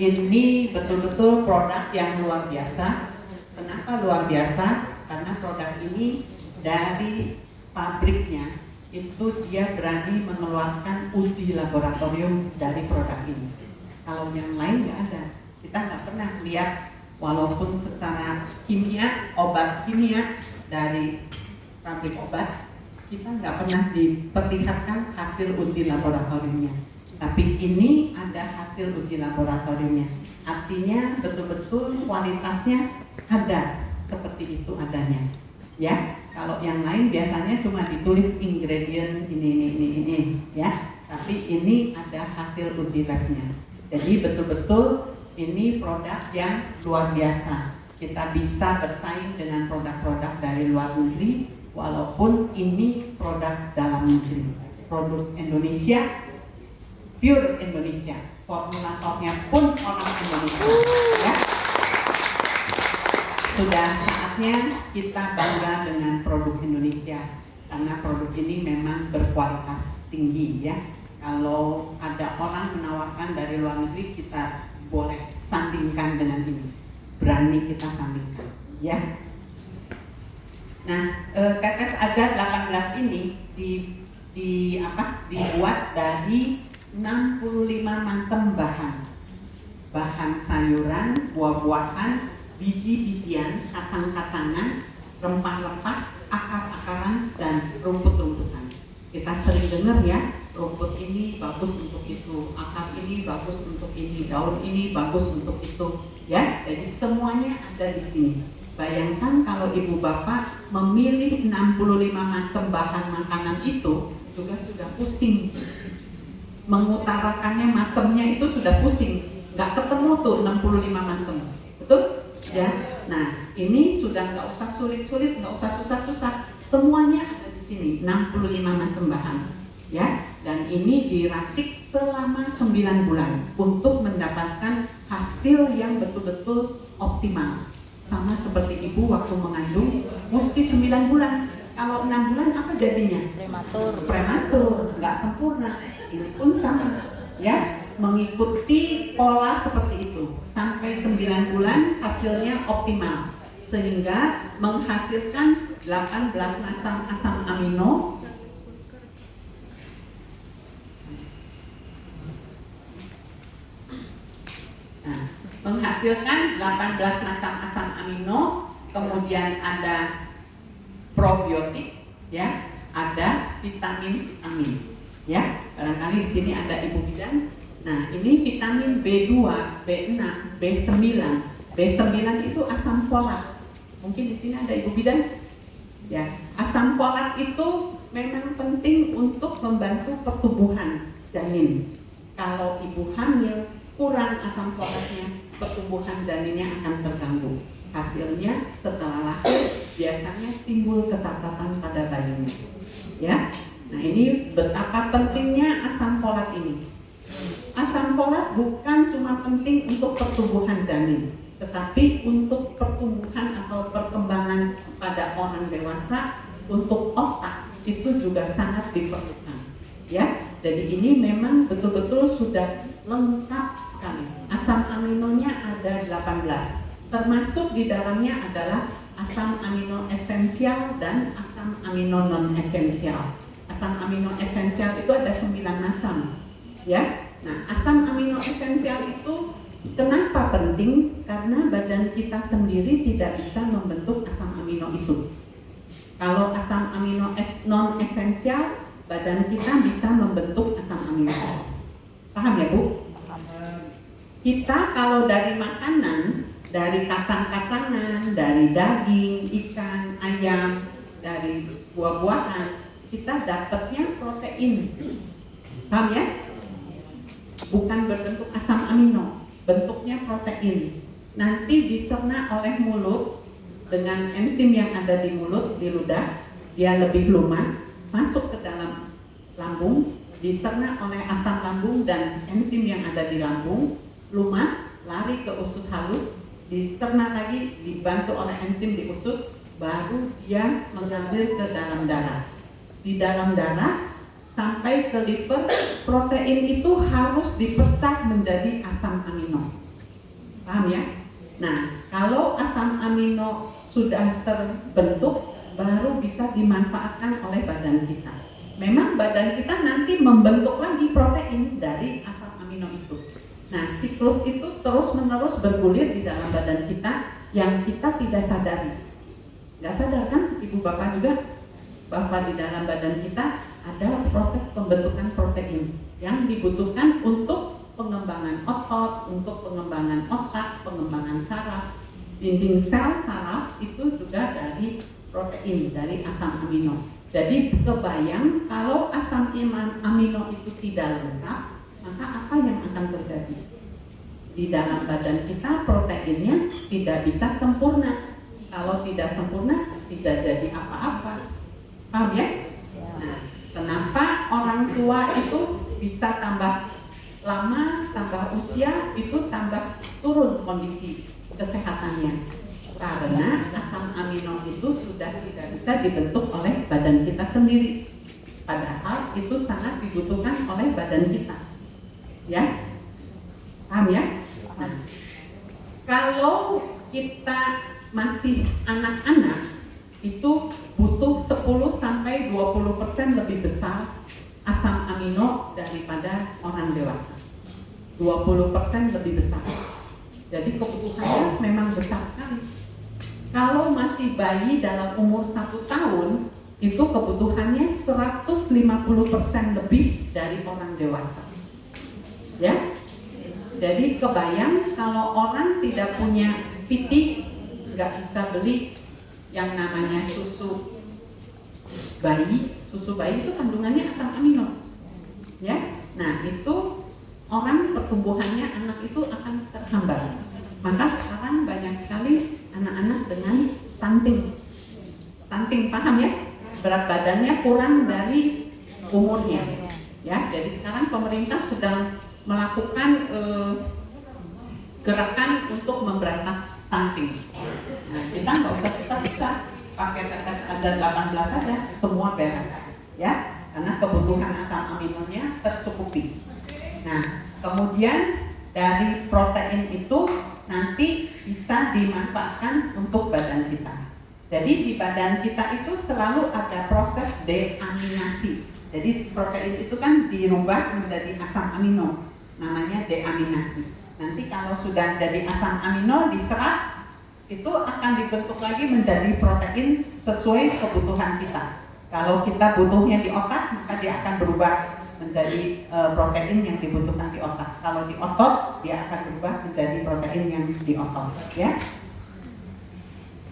ini betul-betul produk yang luar biasa. Kenapa luar biasa? Karena produk ini dari pabriknya itu dia berani mengeluarkan uji laboratorium dari produk ini. Kalau yang lain nggak ada. Kita nggak pernah lihat, walaupun secara kimia, obat kimia dari pabrik obat, kita nggak pernah diperlihatkan hasil uji laboratoriumnya. Tapi ini ada hasil uji laboratoriumnya. Artinya betul-betul kualitasnya ada seperti itu adanya. Ya, kalau yang lain biasanya cuma ditulis ingredient ini, ya. Tapi ini ada hasil uji labnya. Jadi betul-betul ini produk yang luar biasa. Kita bisa bersaing dengan produk-produk dari luar negeri, walaupun ini produk dalam negeri. Produk Indonesia, pure Indonesia. Formulatornya pun orang Indonesia. Ya. Sudah saatnya kita bangga dengan produk Indonesia, karena produk ini memang berkualitas tinggi, ya. Kalau ada orang menawarkan dari luar negeri, kita boleh sandingkan dengan ini, berani kita sandingkan, ya. Nah, tetes ajar 18 ini dibuat dari 65 macam bahan sayuran, buah-buahan, biji-bijian, kacang-kacangan, rempah-rempah, akar-akaran, dan rumput-rumputan. Kita sering dengar ya, rumput ini bagus untuk itu, akar ini bagus untuk ini, daun ini bagus untuk itu, ya. Jadi semuanya ada di sini. Bayangkan kalau ibu bapak memilih 65 macam bahan makanan itu, juga sudah pusing. Mengutarakannya macamnya itu sudah pusing, nggak ketemu tuh 65 macam, betul? Ya. Nah, ini sudah nggak usah sulit-sulit, nggak usah susah-susah, semuanya ada di sini, 65 macam bahan, ya. Dan ini diracik selama 9 bulan untuk mendapatkan hasil yang betul-betul optimal. Sama seperti ibu waktu mengandung, mesti 9 bulan. Kalau 6 bulan apa jadinya? Prematur, nggak sempurna. Ini pun sama, ya, mengikuti pola seperti itu sampai 9 bulan hasilnya optimal, sehingga menghasilkan 18 macam asam amino. Nah, menghasilkan 18 macam asam amino, kemudian ada probiotik, ya, ada vitamin amin, ya. Barangkali di sini ada ibu bidan. Nah, ini vitamin B2, B6, B9. B9 itu asam folat. Mungkin di sini ada ibu bidan. Ya, asam folat itu memang penting untuk membantu pertumbuhan janin. Kalau ibu hamil kurang asam folatnya, pertumbuhan janinnya akan terganggu. Hasilnya setelah lahir biasanya timbul kecacatan pada bayinya, ya. Nah, ini betapa pentingnya asam folat ini. Asam folat bukan cuma penting untuk pertumbuhan janin, tetapi untuk pertumbuhan atau perkembangan pada orang dewasa, untuk otak itu juga sangat diperlukan, ya. Jadi ini memang betul-betul sudah lengkap sekali. Asam aminonya ada 18. Termasuk di dalamnya adalah asam amino esensial dan asam amino non esensial. Asam amino esensial itu ada 9 macam, ya. Nah, asam amino esensial itu kenapa penting? Karena badan kita sendiri tidak bisa membentuk asam amino itu. Kalau asam amino non esensial, badan kita bisa membentuk asam amino. Paham ya, Bu? Kita kalau dari makanan, dari kacang-kacangan, dari daging, ikan, ayam, dari buah-buahan, kita dapatnya protein. Paham ya? Bukan berbentuk asam amino, bentuknya protein. Nanti dicerna oleh mulut dengan enzim yang ada di mulut, di ludah, dia lebih lumat, masuk ke dalam lambung, dicerna oleh asam lambung dan enzim yang ada di lambung, lumat, lari ke usus halus, dicerna lagi, dibantu oleh enzim di usus, baru dia mengalir ke dalam darah. Di dalam darah sampai ke liver, protein itu harus dipecah menjadi asam amino. Paham ya? Nah, kalau asam amino sudah terbentuk, baru bisa dimanfaatkan oleh badan kita. Memang badan kita nanti membentuk lagi protein dari asam amino itu. Nah, siklus itu terus-menerus bergulir di dalam badan kita yang kita tidak sadari. Nggak sadar kan, Ibu Bapak juga, bahwa di dalam badan kita ada proses pembentukan protein yang dibutuhkan untuk pengembangan otot, untuk pengembangan otak, pengembangan saraf. Dinding sel saraf itu juga dari protein, dari asam amino. Jadi kebayang kalau asam amino itu tidak lengkap, maka apa yang akan terjadi? Di dalam badan kita proteinnya tidak bisa sempurna. Kalau tidak sempurna, tidak jadi apa-apa. Paham ya? Nah, kenapa orang tua itu bisa tambah lama, tambah usia, itu tambah turun kondisi kesehatannya? Karena asam amino itu sudah tidak bisa dibentuk oleh badan kita sendiri. Padahal itu sangat dibutuhkan oleh badan kita. Ya? Paham ya? Nah, kalau kita masih anak-anak, itu butuh 10-20% lebih besar asam amino daripada orang dewasa. 20% lebih besar. Jadi kebutuhannya memang besar sekali. Kalau masih bayi dalam umur 1 tahun, itu kebutuhannya 150% lebih dari orang dewasa. Ya? Jadi kebayang kalau orang tidak punya pitik, nggak bisa beli yang namanya susu bayi itu kandungannya asam amino, ya. Nah itu orang pertumbuhannya anak itu akan terhambat. Maka sekarang banyak sekali anak-anak dengan stunting, paham ya? Berat badannya kurang dari umurnya, ya. Jadi sekarang pemerintah sedang melakukan gerakan untuk memberantas stunting. Nah, kita nggak usah susah-susah, pakai tetes aja 18 saja, semua beres, ya, karena kebutuhan asam aminonya tercukupi. Nah, kemudian dari protein itu nanti bisa dimanfaatkan untuk badan kita. Jadi di badan kita itu selalu ada proses deaminasi. Jadi protein itu kan dirubah menjadi asam amino, namanya deaminasi. Nanti kalau sudah jadi asam amino diserap, itu akan dibentuk lagi menjadi protein sesuai kebutuhan kita. Kalau kita butuhnya di otak, maka dia akan berubah menjadi protein yang dibutuhkan di otak. Kalau di otot, dia akan berubah menjadi protein yang di otot, ya.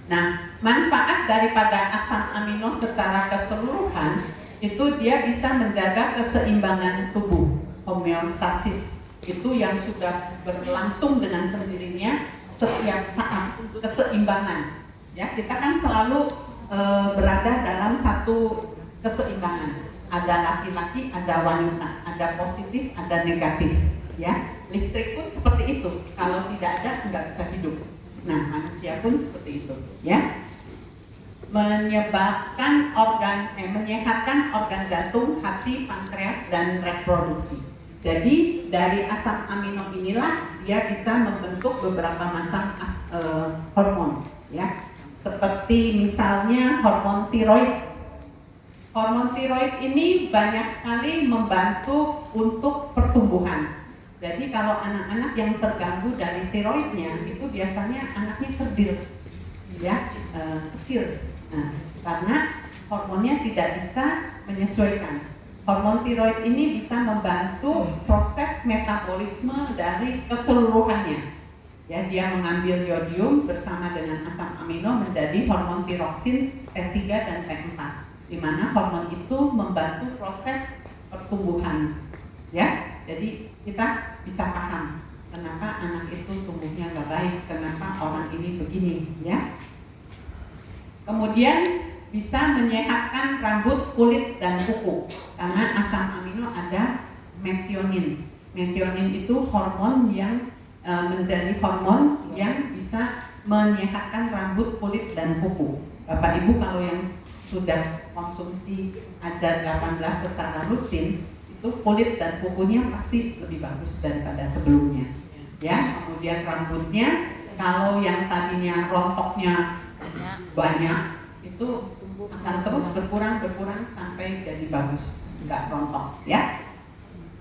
Nah, manfaat daripada asam amino secara keseluruhan itu dia bisa menjaga keseimbangan tubuh, homeostasis. Itu yang sudah berlangsung dengan sendirinya setiap saat, keseimbangan. Ya, kita kan selalu berada dalam satu keseimbangan. Ada laki-laki, ada wanita, ada positif, ada negatif. Ya, listrik pun seperti itu. Kalau tidak ada, nggak bisa hidup. Nah, manusia pun seperti itu. Ya, menyehatkan organ jantung, hati, pankreas, dan reproduksi. Jadi dari asam amino inilah dia bisa membentuk beberapa macam hormon, ya. Seperti misalnya hormon tiroid. Hormon tiroid ini banyak sekali membantu untuk pertumbuhan. Jadi kalau anak-anak yang terganggu dari tiroidnya itu biasanya anaknya kerdil, ya, kecil. Nah, karena hormonnya tidak bisa menyesuaikan. Hormon tiroid ini bisa membantu proses metabolisme dari keseluruhannya. Ya, dia mengambil yodium bersama dengan asam amino menjadi hormon tiroksin T3 dan T4, di mana hormon itu membantu proses pertumbuhan. Ya, jadi kita bisa paham kenapa anak itu tumbuhnya nggak baik, kenapa orang ini begini, ya. Kemudian bisa menyehatkan rambut, kulit, dan kuku karena asam amino ada metionin. Metionin itu hormon yang menjadi hormon yang bisa menyehatkan rambut, kulit, dan kuku. Bapak Ibu kalau yang sudah konsumsi ajar 18 secara rutin, itu kulit dan kukunya pasti lebih bagus daripada sebelumnya. ya. Kemudian rambutnya, kalau yang tadinya rontoknya banyak, itu akan terus berkurang sampai jadi bagus, nggak rontok, ya.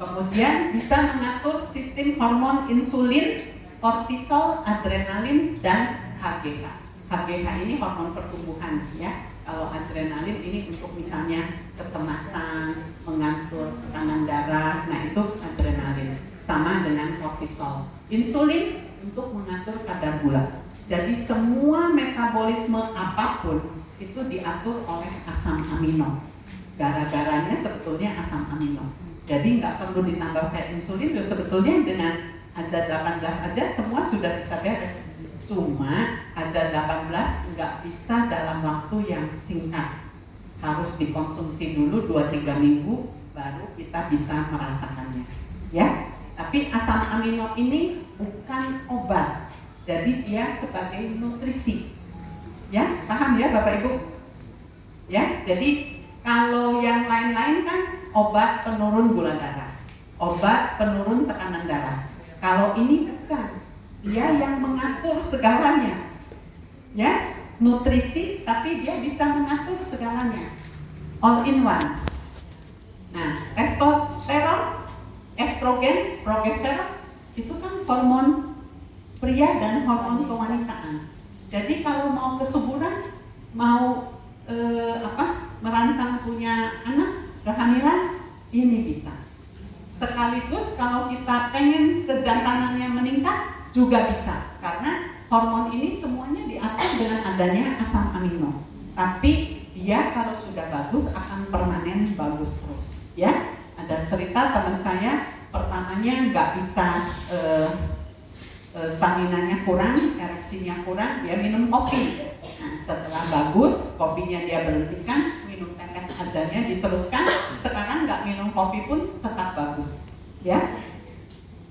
Kemudian bisa mengatur sistem hormon insulin, kortisol, adrenalin, dan HGH. HGH ini hormon pertumbuhan, ya. Kalau adrenalin ini untuk misalnya kecemasan, mengatur tekanan darah, nah itu adrenalin. Sama dengan kortisol. Insulin untuk mengatur kadar gula. Jadi semua metabolisme apapun itu diatur oleh asam amino. Gara-garanya sebetulnya asam amino. Jadi nggak perlu ditambah kayak insulin, sebetulnya dengan Aja 18 aja semua sudah bisa beres. Cuma Aja 18 nggak bisa dalam waktu yang singkat. Harus dikonsumsi dulu 2-3 minggu baru kita bisa merasakannya. Ya, tapi asam amino ini bukan obat. Jadi dia sebagai nutrisi. Ya, paham ya Bapak Ibu? Ya, jadi kalau yang lain-lain kan obat penurun gula darah, obat penurun tekanan darah. Kalau ini bukan, dia yang mengatur segalanya. Ya, nutrisi tapi dia bisa mengatur segalanya. All in one. Nah, testosteron, estrogen, progesteron itu kan hormon pria dan hormon kewanitaan. Jadi kalau mau kesuburan, mau merancang punya anak, kehamilan, ini bisa. Sekaligus kalau kita pengen kejantanannya meningkat juga bisa, karena hormon ini semuanya diatur dengan adanya asam amino. Tapi dia kalau sudah bagus akan permanen bagus terus. Ya, ada cerita teman saya pertamanya nggak bisa, staminanya kurang, ereksinya kurang, dia minum kopi. Nah, setelah bagus, kopinya dia berhentikan, minum tetes ajanya diteruskan. Sekarang nggak minum kopi pun tetap bagus, ya.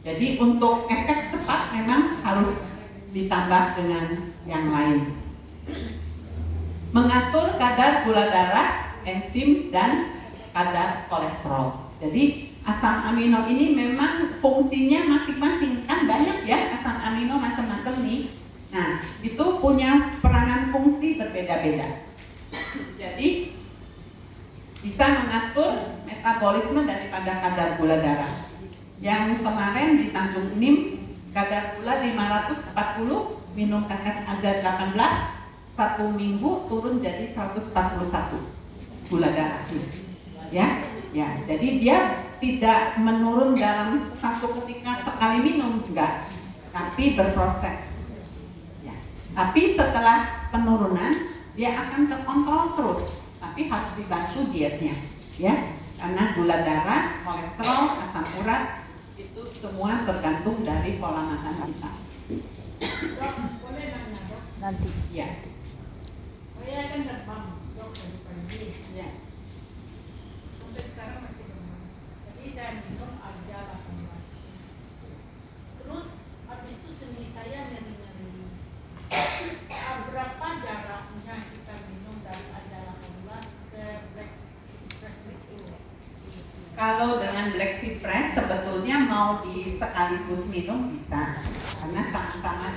Jadi untuk efek cepat memang harus ditambah dengan yang lain. Mengatur kadar gula darah, enzim, dan kadar kolesterol. Jadi asam amino ini memang fungsinya masing-masing, kan banyak ya asam amino macam-macam nih. Nah, itu punya peranan fungsi berbeda-beda. Jadi bisa mengatur metabolisme daripada kadar gula darah. Yang kemarin di Tanjung Enim kadar gula 540, minum tetes Aja 18, 1 minggu turun jadi 141 gula darah. Ya, jadi dia tidak menurun dalam satu ketika sekali minum, enggak, tapi berproses. Ya. Tapi setelah penurunan dia akan terkontrol terus, tapi harus dibantu dietnya, ya, karena gula darah, kolesterol, asam urat itu semua tergantung dari pola makan kita. Boleh nanya dok? Nanti. Ya. Saya kan terbang dok dari pagi. Ya. Sampai sekarang masih demam. Jadi saya minum Aja 18. Terus habis itu sendi saya nyeri-nyeri. Berapa jaraknya kita minum dari Aja 18 ke Black Express itu? Kalau dengan Black Cypress sebetulnya mau di sekaligus minum bisa, karena sama-sama